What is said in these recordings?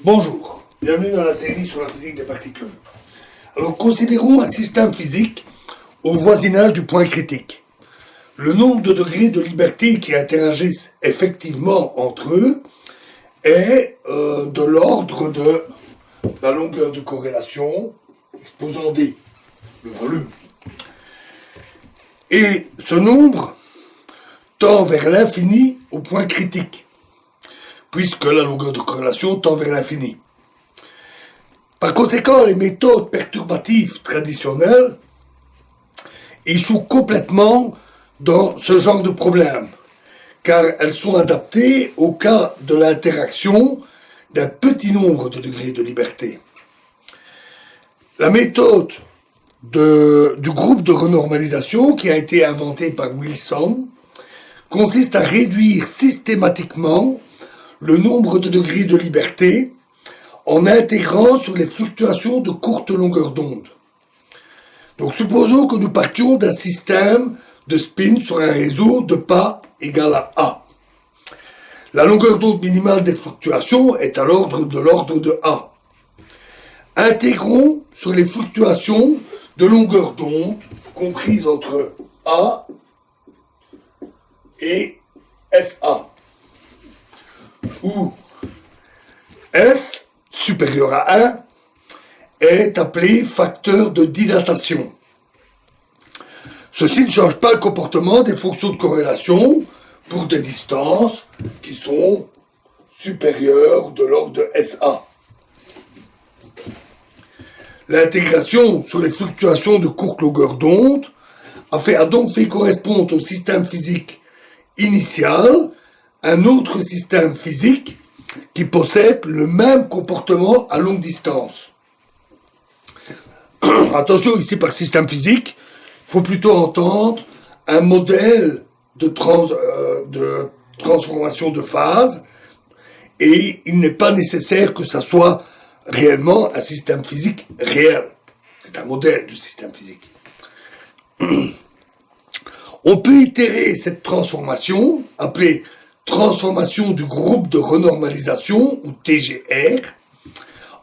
Bonjour, bienvenue dans la série sur la physique des particules. Alors considérons un système physique au voisinage du point critique. Le nombre de degrés de liberté qui interagissent effectivement entre eux est de l'ordre de la longueur de corrélation exposant D, le volume. Et ce nombre tend vers l'infini au point critique, puisque la longueur de corrélation tend vers l'infini. Par conséquent, les méthodes perturbatives traditionnelles échouent complètement dans ce genre de problème, car elles sont adaptées au cas de l'interaction d'un petit nombre de degrés de liberté. La méthode du groupe de renormalisation qui a été inventée par Wilson consiste à réduire systématiquement le nombre de degrés de liberté en intégrant sur les fluctuations de courte longueur d'onde. Donc supposons que nous partions d'un système de spin sur un réseau de pas égal à A. La longueur d'onde minimale des fluctuations est à l'ordre de A. Intégrons sur les fluctuations de longueur d'onde comprises entre A et SA, où S supérieur à 1 est appelé facteur de dilatation. Ceci ne change pas le comportement des fonctions de corrélation pour des distances qui sont supérieures de l'ordre de SA. L'intégration sur les fluctuations de courte longueur d'onde a donc fait correspondre au système physique initial un autre système physique qui possède le même comportement à longue distance. Attention, ici par système physique, il faut plutôt entendre un modèle de transformation de phase, et il n'est pas nécessaire que ça soit réellement un système physique réel. C'est un modèle du système physique. On peut itérer cette transformation, appelée transformation du groupe de renormalisation, ou TGR,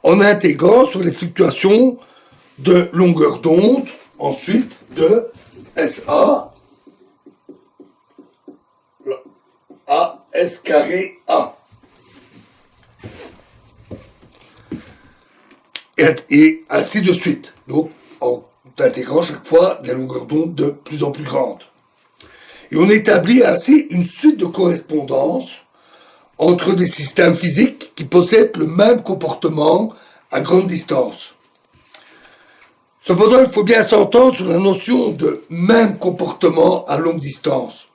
en intégrant sur les fluctuations de longueur d'onde, ensuite de SA à S carré A. Et ainsi de suite. Donc, en intégrant chaque fois des longueurs d'onde de plus en plus grandes. Et on établit ainsi une suite de correspondances entre des systèmes physiques qui possèdent le même comportement à grande distance. Cependant, il faut bien s'entendre sur la notion de même comportement à longue distance.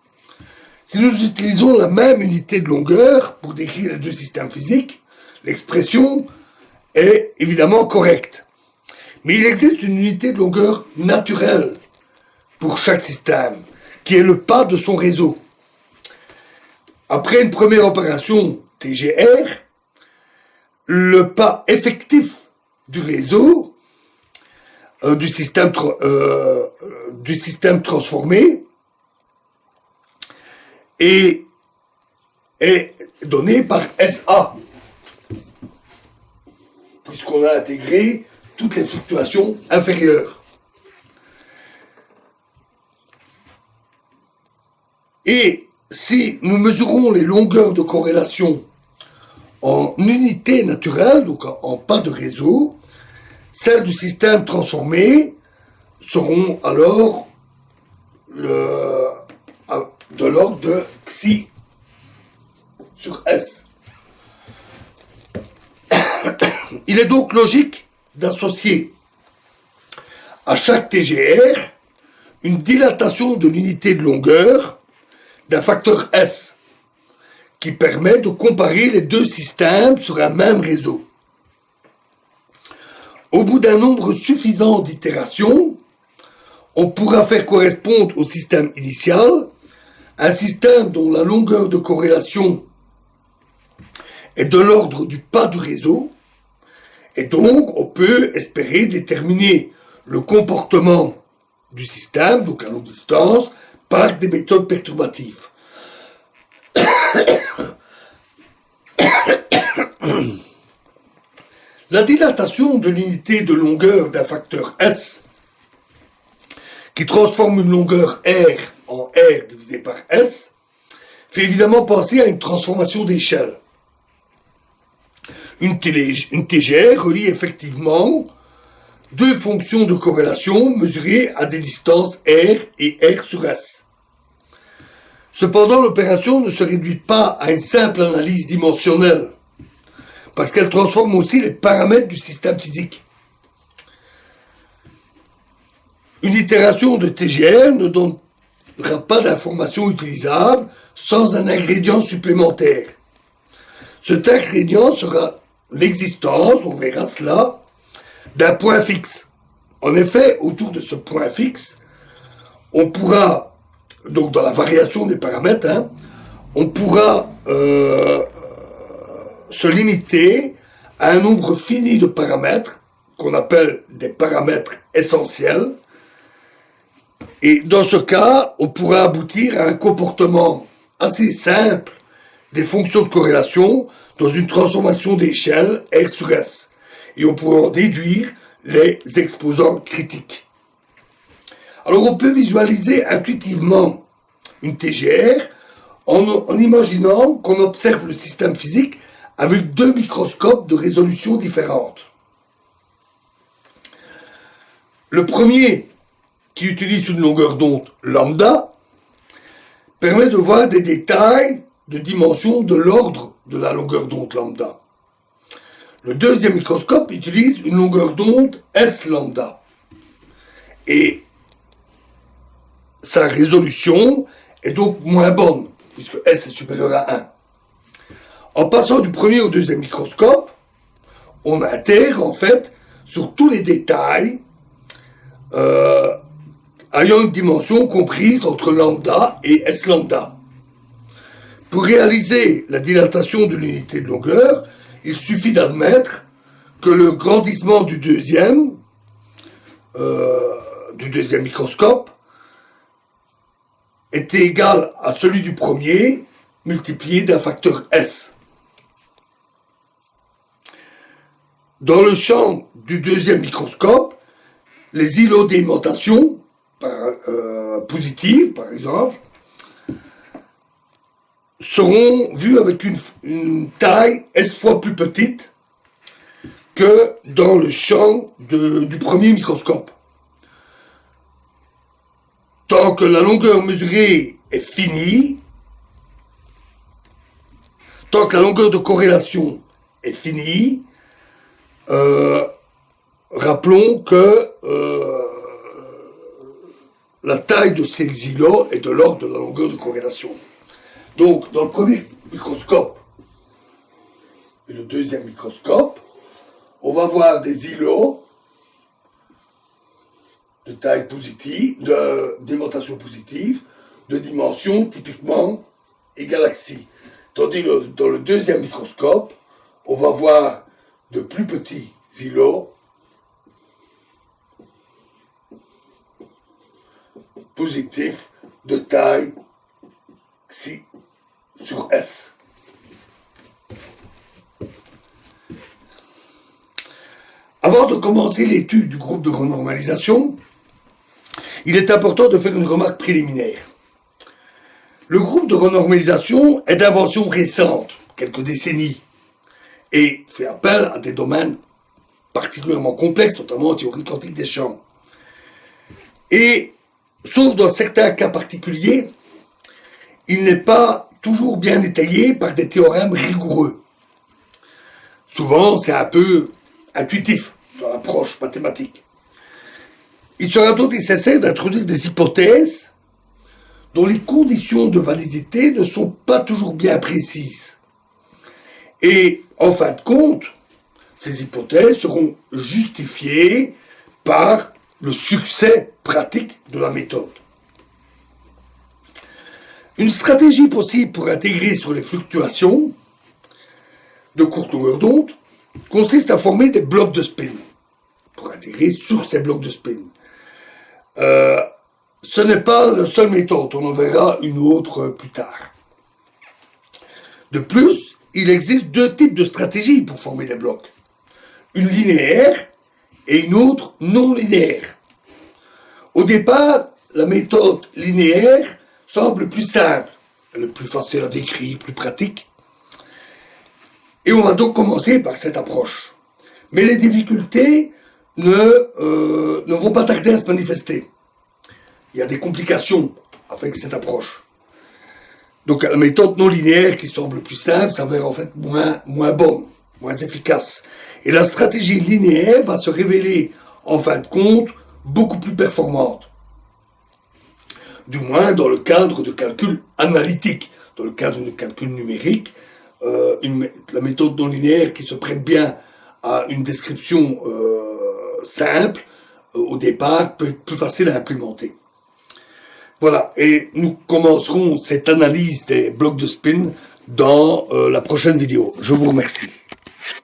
Si nous utilisons la même unité de longueur pour décrire les deux systèmes physiques, l'expression est évidemment correcte. Mais il existe une unité de longueur naturelle pour chaque système, qui est le pas de son réseau. Après une première opération TGR, le pas effectif du réseau, du système transformé, est donné par SA, puisqu'on a intégré toutes les fluctuations inférieures. Et si nous mesurons les longueurs de corrélation en unités naturelles, donc en pas de réseau, celles du système transformé seront alors de l'ordre de Xi sur S. Il est donc logique d'associer à chaque TGR une dilatation de l'unité de longueur d'un facteur S, qui permet de comparer les deux systèmes sur un même réseau. Au bout d'un nombre suffisant d'itérations, on pourra faire correspondre au système initial un système dont la longueur de corrélation est de l'ordre du pas du réseau, et donc on peut espérer déterminer le comportement du système, donc à longue distance, par des méthodes perturbatives. La dilatation de l'unité de longueur d'un facteur S, qui transforme une longueur R en R divisé par S, fait évidemment penser à une transformation d'échelle. Une TGR relie effectivement deux fonctions de corrélation mesurées à des distances R et R sur S. Cependant, l'opération ne se réduit pas à une simple analyse dimensionnelle, parce qu'elle transforme aussi les paramètres du système physique. Une itération de TGR ne donnera pas d'informations utilisables sans un ingrédient supplémentaire. Cet ingrédient sera l'existence, on verra cela, d'un point fixe. En effet, autour de ce point fixe, on pourra, donc dans la variation des paramètres, on pourra se limiter à un nombre fini de paramètres, qu'on appelle des paramètres essentiels. Et dans ce cas, on pourra aboutir à un comportement assez simple des fonctions de corrélation dans une transformation d'échelle R sur S. Et on pourra en déduire les exposants critiques. Alors on peut visualiser intuitivement une TGR en imaginant qu'on observe le système physique avec deux microscopes de résolution différente. Le premier, qui utilise une longueur d'onde lambda, permet de voir des détails de dimension de l'ordre de la longueur d'onde lambda. Le deuxième microscope utilise une longueur d'onde S lambda. Et sa résolution est donc moins bonne, puisque S est supérieur à 1. En passant du premier au deuxième microscope, on intègre en fait sur tous les détails ayant une dimension comprise entre lambda et S lambda. Pour réaliser la dilatation de l'unité de longueur, il suffit d'admettre que le grandissement du deuxième microscope est égal à celui du premier multiplié d'un facteur S. Dans le champ du deuxième microscope, les îlots d'aimantation positives, par exemple, seront vus avec une taille S fois plus petite que dans le champ du premier microscope. Tant que la longueur mesurée est finie, tant que la longueur de corrélation est finie, rappelons que la taille de ces îlots est de l'ordre de la longueur de corrélation. Donc, dans le premier microscope et le deuxième microscope, on va voir des îlots de taille positive, d'aimantation positive, de dimension typiquement égale à xi. Tandis que dans le deuxième microscope, on va voir de plus petits îlots positifs de taille xi sur S. Avant de commencer l'étude du groupe de renormalisation, il est important de faire une remarque préliminaire. Le groupe de renormalisation est d'invention récente, quelques décennies, et fait appel à des domaines particulièrement complexes, notamment en théorie quantique des champs. Et, sauf dans certains cas particuliers, il n'est pas toujours bien détaillé par des théorèmes rigoureux. Souvent, c'est un peu intuitif dans l'approche mathématique. Il sera donc nécessaire d'introduire des hypothèses dont les conditions de validité ne sont pas toujours bien précises. Et, en fin de compte, ces hypothèses seront justifiées par le succès pratique de la méthode. Une stratégie possible pour intégrer sur les fluctuations de courte longueur d'onde consiste à former des blocs de spin, pour intégrer sur ces blocs de spin. Ce n'est pas la seule méthode, on en verra une autre plus tard. De plus, il existe deux types de stratégies pour former des blocs. une linéaire et une autre non linéaire. Au départ, la méthode linéaire semble plus simple, elle est plus facile à décrire, plus pratique. Et on va donc commencer par cette approche. Mais les difficultés ne vont pas tarder à se manifester. Il y a des complications avec cette approche. Donc la méthode non linéaire qui semble plus simple s'avère en fait moins bonne, moins efficace. Et la stratégie linéaire va se révéler en fin de compte beaucoup plus performante. Du moins dans le cadre de calcul analytique, dans le cadre de calcul numérique, la méthode non linéaire qui se prête bien à une description simple, au départ, peut être plus facile à implémenter. Voilà, et nous commencerons cette analyse des blocs de spin dans la prochaine vidéo. Je vous remercie.